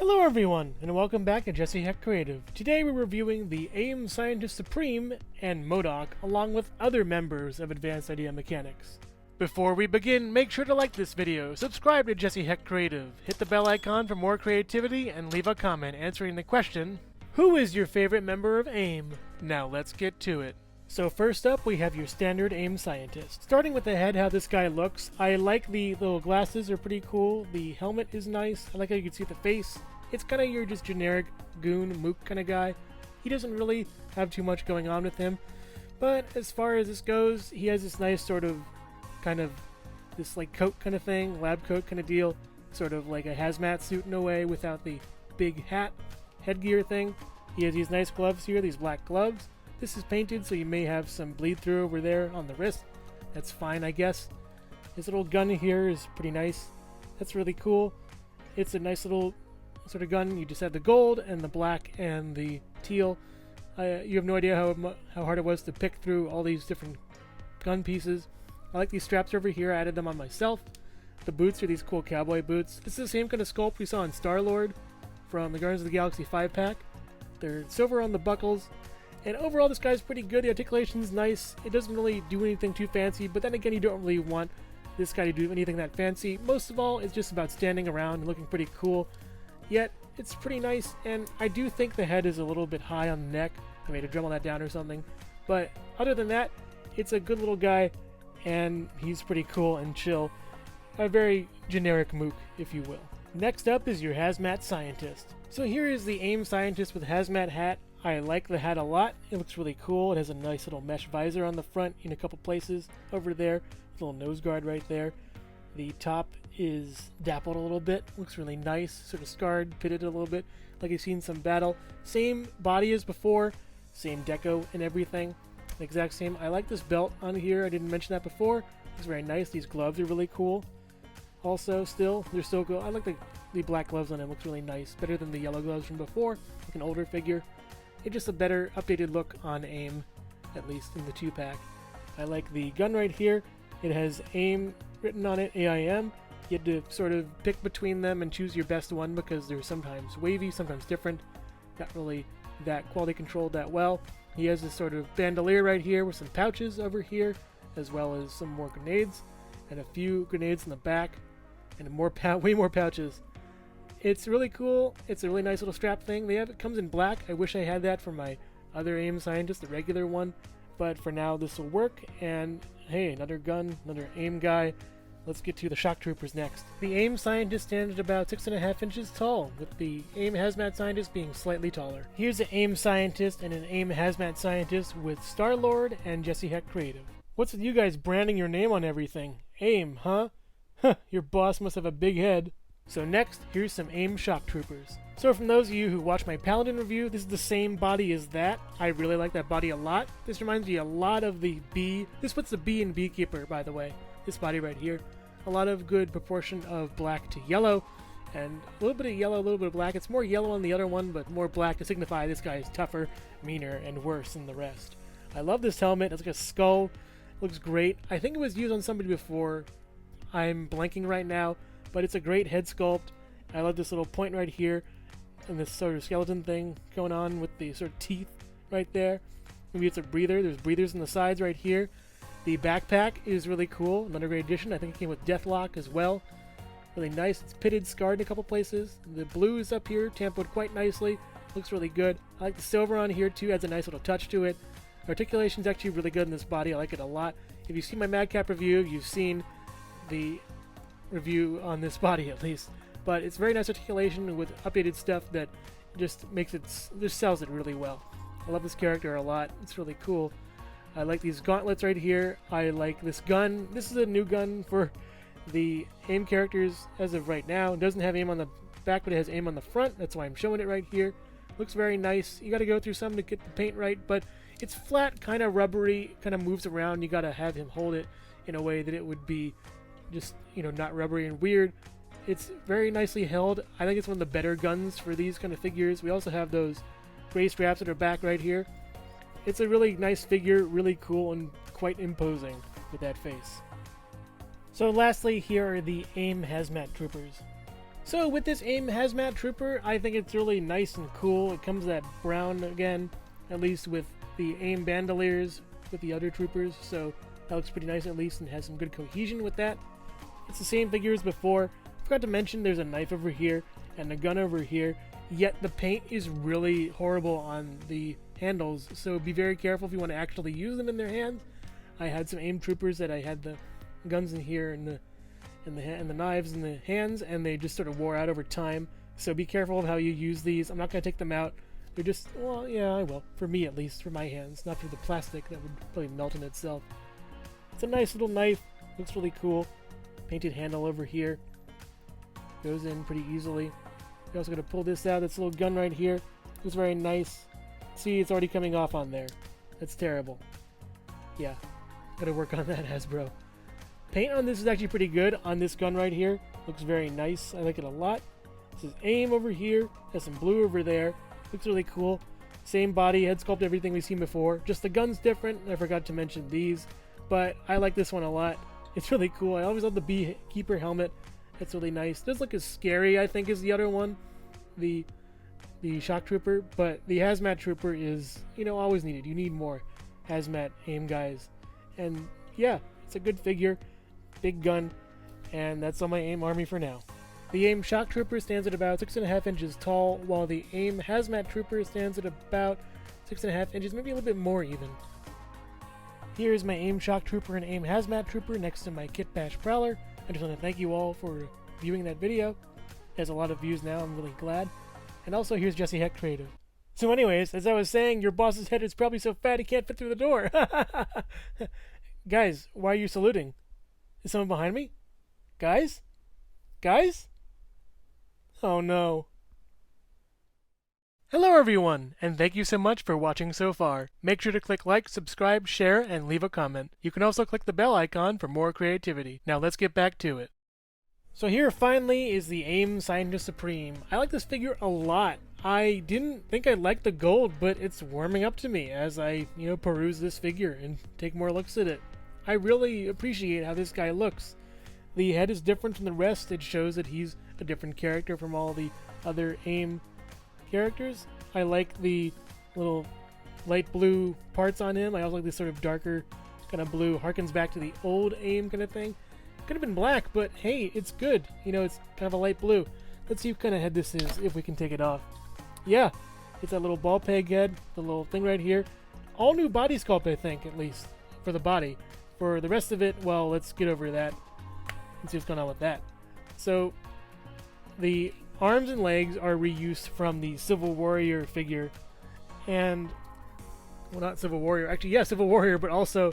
Hello everyone, and welcome back to Jesse Heck Creative. Today we're reviewing the AIM Scientist Supreme and MODOK, along with other members of Advanced Idea Mechanics. Before we begin, make sure to like this video, subscribe to Jesse Heck Creative, hit the bell icon for more creativity, and leave a comment answering the question, who is your favorite member of AIM? Now let's get to it. So first up, we have your standard AIM Scientist. Starting with the head, how this guy looks. I like the little glasses, are pretty cool. The helmet is nice. I like how you can see the face. It's kind of your just generic goon, mook kind of guy. He doesn't really have too much going on with him. But as far as this goes, he has this nice sort of, this like coat kind of thing, lab coat kind of deal. Sort of like a hazmat suit in a way without the big hat, headgear thing. He has these nice gloves here, these black gloves. This is painted, so you may have some bleed through over there on the wrist. That's fine, I guess. His little gun here is pretty nice. That's really cool. It's a nice little sort of gun. You just have the gold and the black and the teal. You have no idea how hard it was to pick through all these different gun pieces. I like these straps over here. I added them on myself. The boots are these cool cowboy boots. This is the same kind of sculpt we saw in Star-Lord from the Guardians of the Galaxy 5-pack. They're silver on the buckles. And overall, this guy's pretty good. The articulation's nice. It doesn't really do anything too fancy, but then again, you don't really want this guy to do anything that fancy. Most of all, it's just about standing around and looking pretty cool. Yet, it's pretty nice, and I do think the head is a little bit high on the neck. I made to dremel that down or something. But other than that, it's a good little guy, and he's pretty cool and chill. A very generic mook, if you will. Next up is your Hazmat Scientist. So here is the AIM Scientist with Hazmat hat. I like the hat a lot. It looks really cool. It has a nice little mesh visor on the front in a couple places over there. Little nose guard right there. The top is dappled a little bit. Looks really nice. Sort of scarred, pitted a little bit. Like you've seen some battle. Same body as before. Same deco and everything. The exact same. I like this belt on here. I didn't mention that before. It's very nice. These gloves are really cool. Also, they're still cool. I like the black gloves on it. Looks really nice. Better than the yellow gloves from before. Like an older figure. It's just a better updated look on AIM, at least in the 2-pack. I like the gun right here. It has AIM written on it, AIM. You had to sort of pick between them and choose your best one because they're sometimes wavy, sometimes different. Not really that quality controlled that well. He has this sort of bandolier right here with some pouches over here, as well as some more grenades, and a few grenades in the back, and way more pouches. It's really cool. It's a really nice little strap thing. It comes in black. I wish I had that for my other AIM Scientist, the regular one. But for now, this will work. And hey, another gun, another AIM guy. Let's get to the Shock Troopers next. The AIM Scientist stands at about 6.5 inches tall, with the AIM Hazmat Scientist being slightly taller. Here's an AIM Scientist and an AIM Hazmat Scientist with Star-Lord and Jesse Heck Creative. What's with you guys branding your name on everything? AIM, huh? Huh, your boss must have a big head. So next, here's some AIM Shock Troopers. So from those of you who watched my Paladin review, this is the same body as that. I really like that body a lot. This reminds me a lot of the Bee. This puts the Bee in Beekeeper, by the way. This body right here. A lot of good proportion of black to yellow. And a little bit of yellow, a little bit of black. It's more yellow on the other one, but more black to signify this guy is tougher, meaner, and worse than the rest. I love this helmet. It's like a skull. It looks great. I think it was used on somebody before. I'm blanking right now. But it's a great head sculpt. I love this little point right here and this sort of skeleton thing going on with the sort of teeth right there. Maybe it's a breather. There's breathers on the sides right here. The backpack is really cool. Another great addition. I think it came with Deathlock as well. Really nice. It's pitted, scarred in a couple places. The blue is up here, tampoed quite nicely. Looks really good. I like the silver on here too. Adds a nice little touch to it. Articulation is actually really good in this body. I like it a lot. If you've seen my Madcap review, you've seen the review on this body at least, but it's very nice articulation with updated stuff that just sells it really well. I love this character a lot. It's really cool. I like these gauntlets right here. I like this gun. This is a new gun for the AIM characters as of right now. It doesn't have AIM on the back, but it has AIM on the front. That's why I'm showing it right here. Looks very nice. You got to go through some to get the paint right, but it's flat, kind of rubbery, kind of moves around. You got to have him hold it in a way that it would be just, not rubbery and weird. It's very nicely held. I think it's one of the better guns for these kind of figures. We also have those gray straps that are back right here. It's a really nice figure, really cool and quite imposing with that face. So lastly, here are the AIM Hazmat Troopers. So with this AIM Hazmat Trooper, I think it's really nice and cool. It comes that brown again, at least with the AIM bandoliers with the other troopers, so that looks pretty nice at least and has some good cohesion with that. It's the same figure as before. Forgot to mention there's a knife over here and a gun over here, yet the paint is really horrible on the handles, so be very careful if you want to actually use them in their hands. I had some AIM troopers that I had the guns in here and the knives in the hands, and they just sort of wore out over time, so be careful of how you use these. I'm not going to take them out. They're just, well, yeah, I will. For me, at least, for my hands. Not for the plastic. That would probably melt in itself. It's a nice little knife. Looks really cool. Painted handle over here. Goes in pretty easily. You're also going to pull this out. This little gun right here. It's very nice. See, it's already coming off on there. That's terrible. Yeah. Gotta work on that, Hasbro. Paint on this is actually pretty good. On this gun right here. Looks very nice. I like it a lot. This is AIM over here. Has some blue over there. Looks really cool. Same body, head sculpt, everything we've seen before. Just the gun's different. I forgot to mention these. But I like this one a lot. It's really cool. I always love the Beekeeper helmet. It's really nice. It doesn't look as scary, I think, as the other one. The Shock Trooper. But the Hazmat Trooper is, you know, always needed. You need more Hazmat AIM guys. And yeah, it's a good figure. Big gun. And that's on my AIM army for now. The AIM Shock Trooper stands at about 6.5 inches tall, while the AIM Hazmat Trooper stands at about 6.5 inches, maybe a little bit more even. Here's my AIM Shock Trooper and AIM Hazmat Trooper next to my Kitbash Prowler. I just want to thank you all for viewing that video. It has a lot of views now, I'm really glad. And also here's Jesse Heck Creative. So anyways, as I was saying, your boss's head is probably so fat he can't fit through the door. Guys, why are you saluting? Is someone behind me? Guys? Guys? Oh no. Hello everyone, and thank you so much for watching so far. Make sure to click like, subscribe, share, and leave a comment. You can also click the bell icon for more creativity. Now let's get back to it. So here finally is the AIM Scientist Supreme. I like this figure a lot. I didn't think I'd like the gold, but it's warming up to me as I, peruse this figure and take more looks at it. I really appreciate how this guy looks. The head is different from the rest. It shows that he's a different character from all the other AIM characters. I like the little light blue parts on him. I also like this sort of darker kind of blue. Harkens back to the old AIM kind of thing. Could have been black, but hey, it's good. It's kind of a light blue. Let's see what kind of head this is, if we can take it off. Yeah, it's that little ball peg head, the little thing right here. All new body sculpt, I think, at least, for the body. For the rest of it, well, let's get over that and see what's going on with that. So, the arms and legs are reused from the Civil Warrior figure, and, well, not Civil Warrior, actually, yeah, Civil Warrior, but also,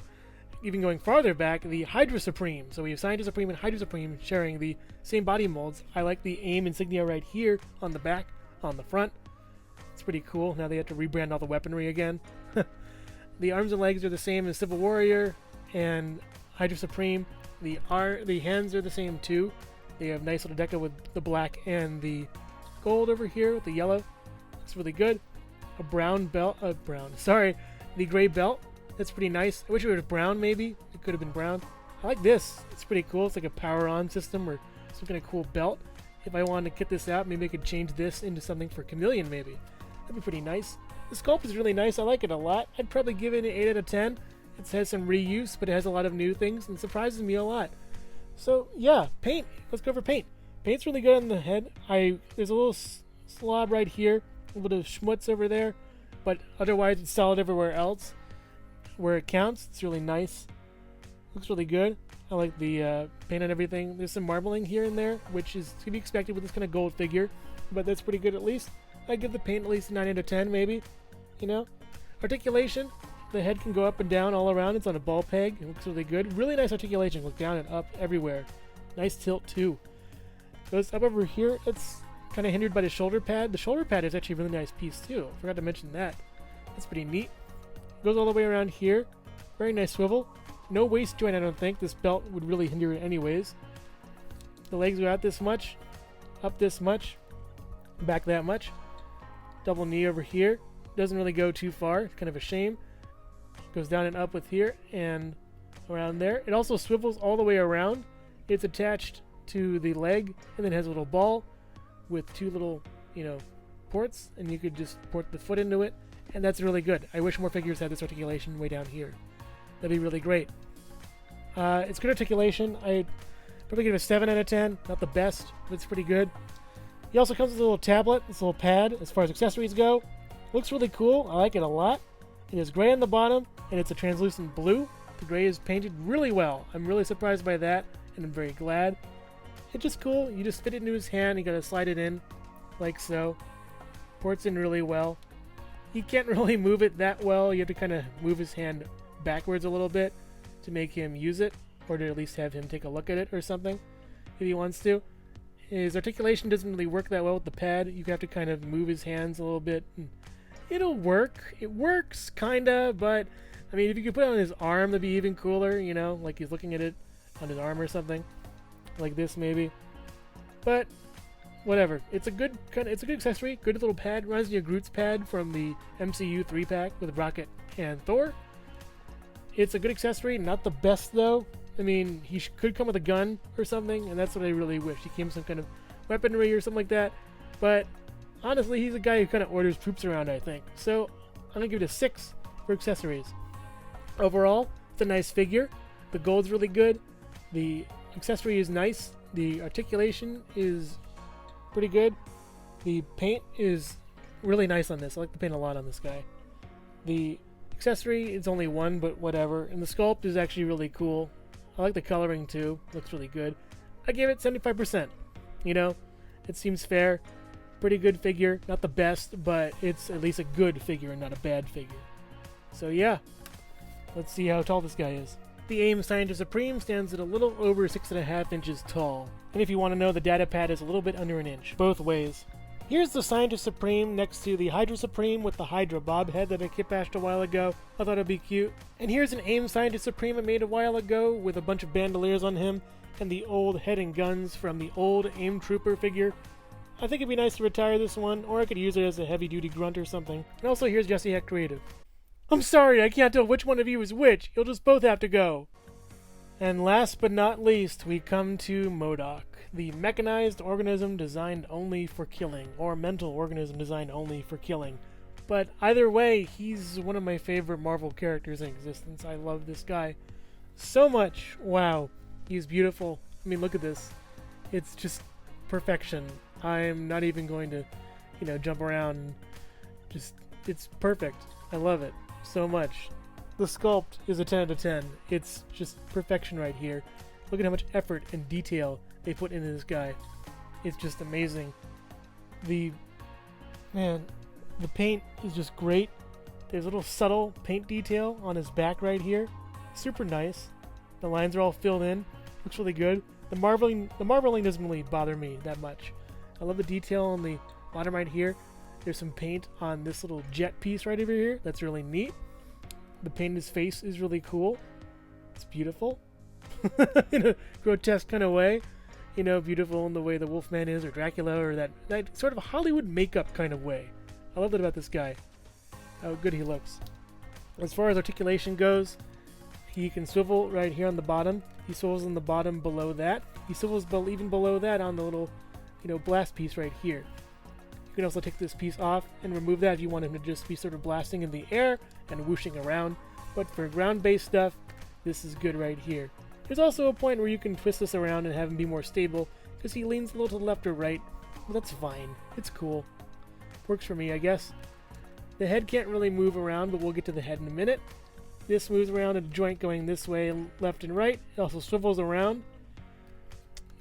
even going farther back, the Hydra Supreme. So we have Scientist Supreme and Hydra Supreme sharing the same body molds. I like the AIM insignia right here on the back, on the front. It's pretty cool. Now they have to rebrand all the weaponry again. The arms and legs are the same as Civil Warrior and Hydra Supreme. The hands are the same too. They have nice little deca with the black and the gold over here with the yellow. Looks really good. A brown belt, the gray belt. That's pretty nice. I wish it was brown maybe. It could have been brown. I like this. It's pretty cool. It's like a power-on system or some kind of cool belt. If I wanted to kit this out, maybe I could change this into something for Chameleon maybe. That'd be pretty nice. The sculpt is really nice. I like it a lot. I'd probably give it an 8 out of 10. It has some reuse, but it has a lot of new things and surprises me a lot. So, yeah, paint. Let's go for paint. Paint's really good on the head. There's a little slob right here, a little bit of schmutz over there, but otherwise it's solid everywhere else. Where it counts, it's really nice. Looks really good. I like the paint on everything. There's some marbling here and there, which is to be expected with this kind of gold figure, but that's pretty good at least. I'd give the paint at least a 9 out of 10 maybe, Articulation, the head can go up and down all around. It's on a ball peg. It looks really good. Really nice articulation. Look down and up everywhere. Nice tilt too. Goes up over here. It's kind of hindered by the shoulder pad. The shoulder pad is actually a really nice piece too. Forgot to mention that. That's pretty neat. Goes all the way around here. Very nice swivel. No waist joint, I don't think. This belt would really hinder it anyways. The legs go out this much. Up this much. Back that much. Double knee over here. Doesn't really go too far. It's kind of a shame. Goes down and up with here and around there. It also swivels all the way around. It's attached to the leg and then has a little ball. with two little, ports, and you could just port the foot into it, and that's really good. I wish more figures had this articulation way down here. That'd be really great. It's good articulation. I probably give it a 7 out of 10. Not the best, but it's pretty good. He also comes with a little tablet, this little pad, as far as accessories go. Looks really cool. I like it a lot. It is gray on the bottom, and it's a translucent blue. The gray is painted really well. I'm really surprised by that, and I'm very glad. It's just cool. You just fit it into his hand. You gotta slide it in, like so. Ports in really well. He can't really move it that well. You have to kind of move his hand backwards a little bit to make him use it, or to at least have him take a look at it or something, if he wants to. His articulation doesn't really work that well with the pad. You have to kind of move his hands a little bit. And it'll work. It works, kinda, but I mean, if you could put it on his arm, that'd be even cooler, like he's looking at it on his arm or something. Like this, maybe. But whatever. It's a good accessory. Good little pad. Reminds me of Groot's pad from the MCU 3-pack with Rocket and Thor. It's a good accessory. Not the best, though. I mean, he could come with a gun or something, and that's what I really wish. He came with some kind of weaponry or something like that. But honestly, he's a guy who kind of orders troops around, I think. So I'm going to give it a 6 for accessories. Overall, it's a nice figure. The gold's really good. The accessory is nice. The articulation is pretty good. The paint is really nice on this. I like the paint a lot on this guy. The accessory is only 1, but whatever. And the sculpt is actually really cool. I like the coloring too. Looks really good. I gave it 75%. It seems fair. Pretty good figure. Not the best, but it's at least a good figure and not a bad figure. So yeah. Let's see how tall this guy is. The AIM Scientist Supreme stands at a little over 6.5 inches tall. And if you want to know, the data pad is a little bit under an inch, both ways. Here's the Scientist Supreme next to the Hydra Supreme with the Hydra bob head that I kitbashed a while ago. I thought it'd be cute. And here's an AIM Scientist Supreme I made a while ago with a bunch of bandoliers on him and the old head and guns from the old AIM Trooper figure. I think it'd be nice to retire this one, or I could use it as a heavy-duty grunt or something. And also here's Jesse Heck Creative. I'm sorry, I can't tell which one of you is which. You'll just both have to go. And last but not least, we come to MODOK, the mechanized organism designed only for killing, or mental organism designed only for killing. But either way, he's one of my favorite Marvel characters in existence. I love this guy so much. Wow, he's beautiful. I mean, look at this. It's just perfection. I'm not even going to, jump around. It's perfect. I love it so much. The sculpt is a 10 out of 10. It's just perfection right here. Look at how much effort and detail they put into this guy. It's just amazing. The paint is just great. There's a little subtle paint detail on his back right here. Super nice. The lines are all filled in. Looks really good. The marbling doesn't really bother me that much. I love the detail on the bottom right here. There's some paint on this little jet piece right over here. That's really neat. The paint in his face is really cool. It's beautiful. In a grotesque kind of way. Beautiful in the way the Wolfman is, or Dracula, or that sort of Hollywood makeup kind of way. I love that about this guy. How good he looks. As far as articulation goes, he can swivel right here on the bottom. He swivels on the bottom below that. He swivels even below that on the little, blast piece right here. You can also take this piece off and remove that if you want him to just be sort of blasting in the air and whooshing around. But for ground-based stuff, this is good right here. There's also a point where you can twist this around and have him be more stable, because he leans a little to the left or right. Well, that's fine. It's cool. Works for me, I guess. The head can't really move around, but we'll get to the head in a minute. This moves around at a joint going this way, left and right. It also swivels around.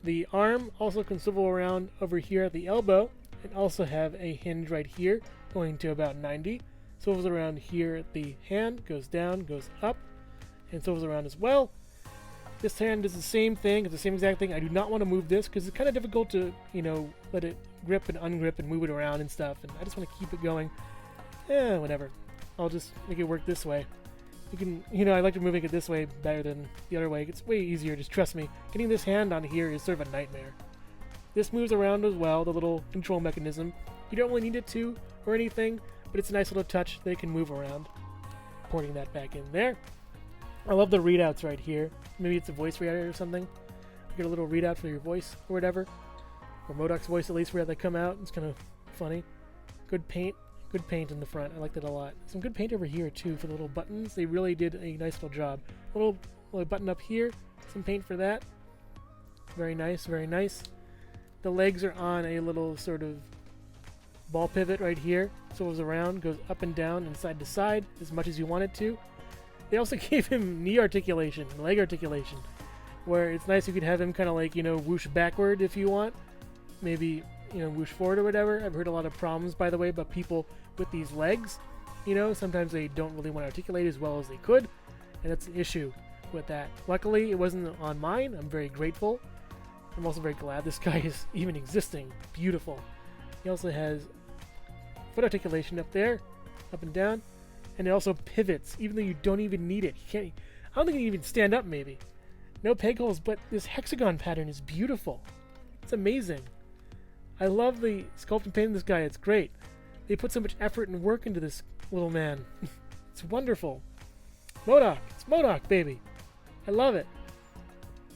The arm also can swivel around over here at the elbow, and also have a hinge right here, going to about 90. Swivels around here at the hand, goes down, goes up, and swivels around as well. This hand does the same thing, it's the same exact thing. I do not want to move this, because it's kind of difficult to, let it grip and ungrip and move it around and stuff, and I just want to keep it going. Whatever. I'll just make it work this way. You can, I like to moving it this way better than the other way. It's way easier, just trust me. Getting this hand on here is sort of a nightmare. This moves around as well, the little control mechanism. You don't really need it to, or anything, but it's a nice little touch that it can move around. Porting that back in there. I love the readouts right here. Maybe it's a voice readout or something. You get a little readout for your voice or whatever. or MODOK's voice at least, where they come out. It's kind of funny. Good paint in the front. I liked it a lot. Some good paint over here too for the little buttons. They really did a nice little job. A little button up here, some paint for that. Very nice, very nice. The legs are on a little sort of ball pivot right here. Swivels around, goes up and down and side to side as much as you want it to. They also gave him knee articulation, leg articulation, where it's nice you could have him kind of like, you know, whoosh backward if you want. Maybe, you know, whoosh forward or whatever. I've heard a lot of problems, by the way, about people with these legs. You know, sometimes they don't really want to articulate as well as they could, and that's an issue with that. Luckily, it wasn't on mine. I'm very grateful. I'm also very glad this guy is even existing. Beautiful. He also has foot articulation up there, up and down, and it also pivots, even though you don't even need it. I don't think he can even stand up, maybe. No peg holes, but this hexagon pattern is beautiful. It's amazing. I love the sculpt and paint of this guy. It's great. They put so much effort and work into this little man. It's wonderful. MODOK. It's MODOK, baby. I love it.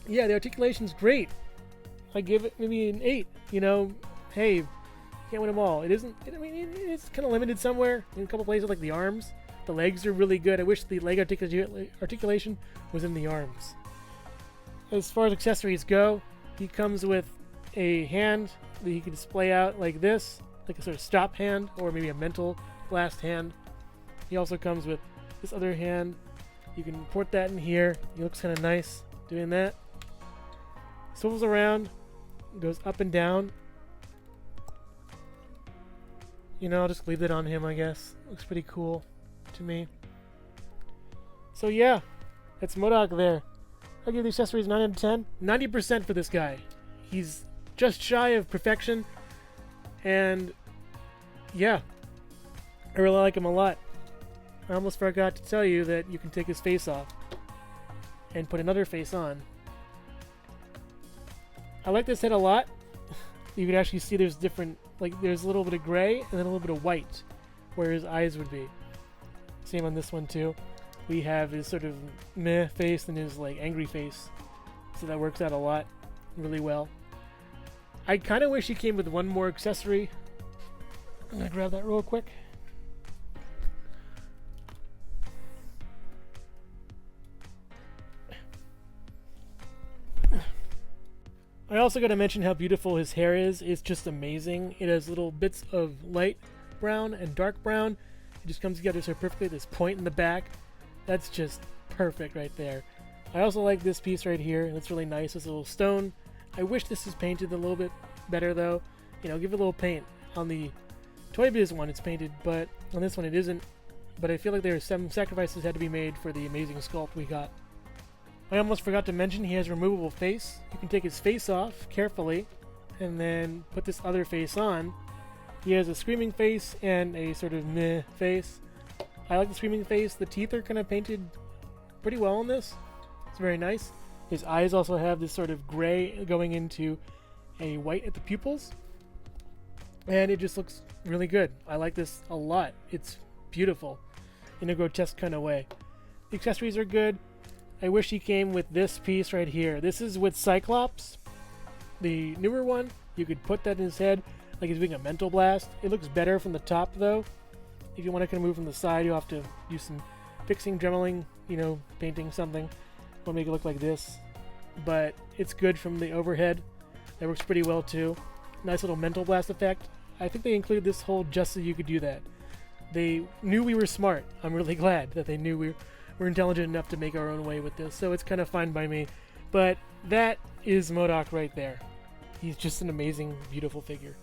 Yeah, the articulation's great. I give it maybe an 8. You know, hey, can't win them all. It isn't. I mean, it's kind of limited somewhere in a couple places, like the arms. The legs are really good. I wish the leg articulation was in the arms. As far as accessories go, he comes with a hand that he can display out like this, like a sort of stop hand, or maybe a mental blast hand. He also comes with this other hand. You can port that in here. He looks kind of nice doing that. Swivels around, goes up and down. You know, I'll just leave that on him, I guess. Looks pretty cool to me. So yeah, that's MODOK there. I'll give the accessories 9 out of 10. 90% for this guy. He's just shy of perfection. And yeah, I really like him a lot. I almost forgot to tell you that you can take his face off and put another face on. I like this head a lot. You can actually see there's different, like there's a little bit of gray and then a little bit of white where his eyes would be. Same on this one too. We have his sort of meh face and his like angry face. So that works out a lot really well. I kind of wish he came with one more accessory. I'm going to grab that real quick. I also got to mention how beautiful his hair is. It's just amazing. It has little bits of light brown and dark brown. It just comes together so perfectly. This point in the back. That's just perfect right there. I also like this piece right here. It's really nice. This little stone. I wish this is painted a little bit better though. You know, give it a little paint. On the Toy Biz one it's painted, but on this one it isn't. But I feel like there are some sacrifices had to be made for the amazing sculpt we got. I almost forgot to mention he has a removable face. You can take his face off carefully and then put this other face on. He has a screaming face and a sort of meh face. I like the screaming face. The teeth are kind of painted pretty well on this. It's very nice. His eyes also have this sort of gray going into a white at the pupils. And it just looks really good. I like this a lot. It's beautiful in a grotesque kind of way. The accessories are good. I wish he came with this piece right here. This is with Cyclops, the newer one. You could put that in his head like he's doing a mental blast. It looks better from the top though. If you want to kind of move from the side, you'll have to do some fixing, dremeling, you know, painting something. We'll make it look like this. But it's good from the overhead. That works pretty well too. Nice little mental blast effect. I think they included this hole just so you could do that. They knew we were smart. I'm really glad that they knew we're intelligent enough to make our own way with this, so it's kind of fine by me. But that is MODOK right there. He's just an amazing, beautiful figure.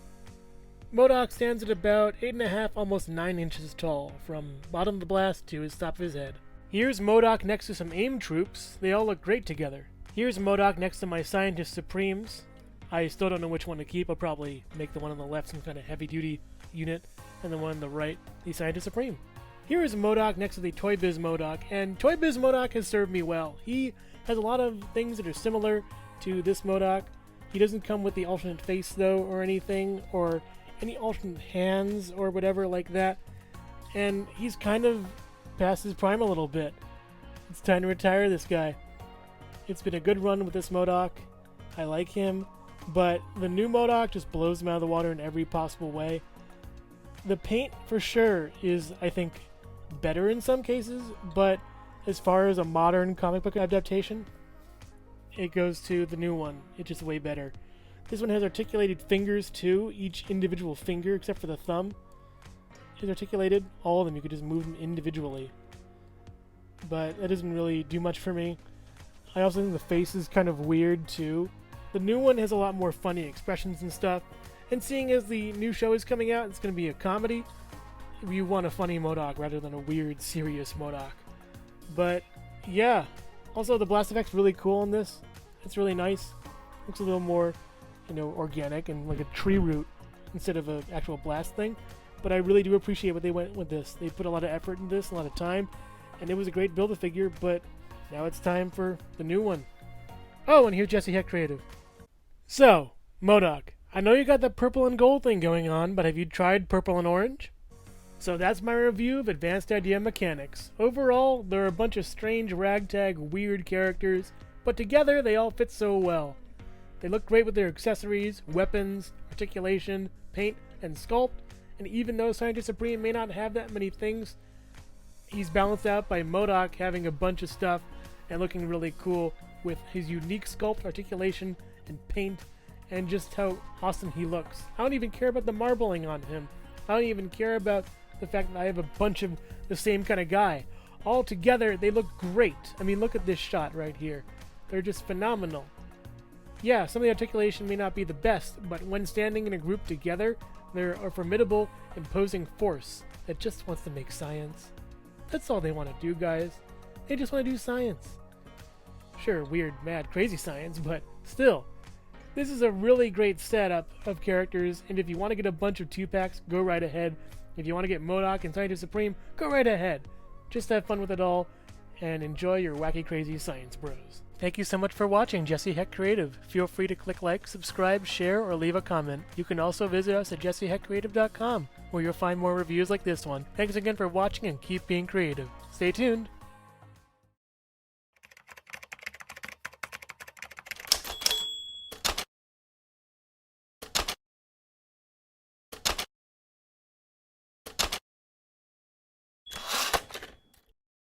MODOK stands at about 8.5, almost 9 inches tall, from bottom of the blast to his top of his head. Here's MODOK next to some AIM troops. They all look great together. Here's MODOK next to my Scientist Supremes. I still don't know which one to keep. I'll probably make the one on the left some kind of heavy-duty unit, and the one on the right, the Scientist Supreme. Here is MODOK next to the Toy Biz MODOK, and Toy Biz MODOK has served me well. He has a lot of things that are similar to this MODOK. He doesn't come with the alternate face, though, or anything, or any alternate hands, or whatever like that. And he's kind of past his prime a little bit. It's time to retire this guy. It's been a good run with this MODOK. I like him, but the new MODOK just blows them out of the water in every possible way. The paint, for sure, is, I think, better in some cases, but as far as a modern comic book adaptation, it goes to the new one. It's just way better. This one has articulated fingers, too. Each individual finger, except for the thumb, is articulated. All of them, you could just move them individually. But that doesn't really do much for me. I also think the face is kind of weird, too. The new one has a lot more funny expressions and stuff. And seeing as the new show is coming out, it's going to be a comedy. You want a funny MODOK rather than a weird, serious MODOK. But, yeah. Also, the blast effect's really cool in this. It's really nice. Looks a little more, organic and like a tree root instead of an actual blast thing. But I really do appreciate what they went with this. They put a lot of effort in this, a lot of time. And it was a great Build-A-Figure, but now it's time for the new one. Oh, and here's Jesse Heck Creative. So, MODOK. I know you got that purple and gold thing going on, but have you tried purple and orange? So that's my review of Advanced Idea Mechanics. Overall, there are a bunch of strange, ragtag, weird characters, but together they all fit so well. They look great with their accessories, weapons, articulation, paint, and sculpt, and even though Scientist Supreme may not have that many things, he's balanced out by MODOK having a bunch of stuff and looking really cool with his unique sculpt, articulation, and paint, and just how awesome he looks. I don't even care about the marbling on him. I don't even care about the fact that I have a bunch of the same kind of guy. All together, they look great. I mean, look at this shot right here. They're just phenomenal. Yeah, some of the articulation may not be the best, but when standing in a group together, they're a formidable, imposing force that just wants to make science. That's all they want to do, guys. They just want to do science. Sure, weird, mad, crazy science, but still. This is a really great setup of characters, and if you want to get a bunch of 2-packs, go right ahead. If you want to get MODOK and Scientist Supreme, go right ahead. Just have fun with it all, and enjoy your wacky, crazy science bros. Thank you so much for watching Jesse Heck Creative. Feel free to click like, subscribe, share, or leave a comment. You can also visit us at jesseheckcreative.com, where you'll find more reviews like this one. Thanks again for watching, and keep being creative. Stay tuned!